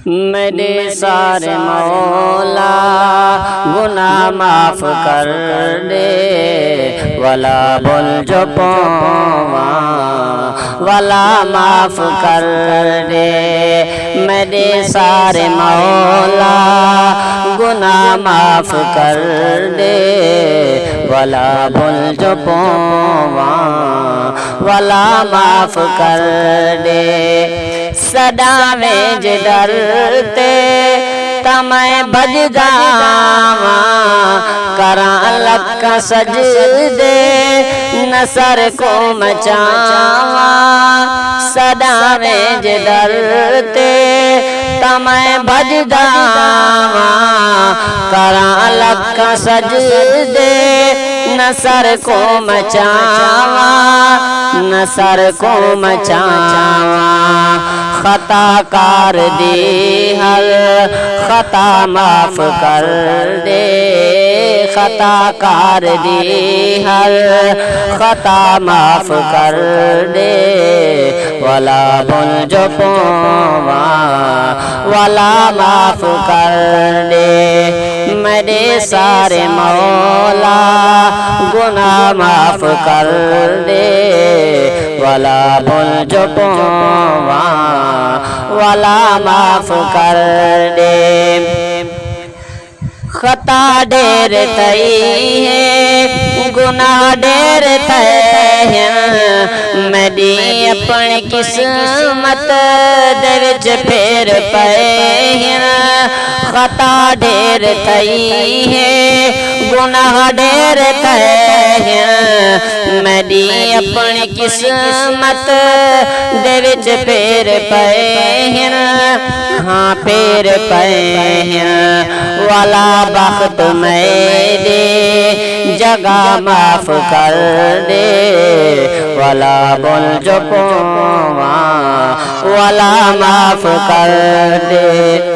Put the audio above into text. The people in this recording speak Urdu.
میرے سارے مولا گناہ معاف کر دے، والا بول جو پواں والا معاف کر دے۔ میرے سارے مولا گناہ معاف کر دے، والا بول جو پواں والا معاف کر دے۔ سداویں جے ڈرتے تا میں بج جاواں، کراں لکھاں سجدے نثر کو مچاواں۔ سداویں جے ڈرتے تا میں بج جاواں، کراں لکھاں سجدے نثر کو مچاواں، نثر کو مچاواں۔ خطا کار دی ہر خطا معاف کر دے، خطا کار دی ہر خطا معاف کر دے، والا بول جو پواں والا معاف کر دے۔ میرے سارے مولا گناہ معاف کر دے، والا بول جو پواں والا معاف کر دے۔ خطا ڈیر تئی ہے گناہ ڈیر تھے ہیں، میری اپنی قسمت دے وچ پھیر پئے ہیں۔ خطا ڈیر تئی ہے گناہ ڈیر تھے ہیں، میری اپنی قسمت دے وچ پھیر پئے ہیں، ہاں پھیر پئے ہیں۔ والا بخت میرے جگہ معاف کر دے، والا بول جو پواں والا معاف کر دے۔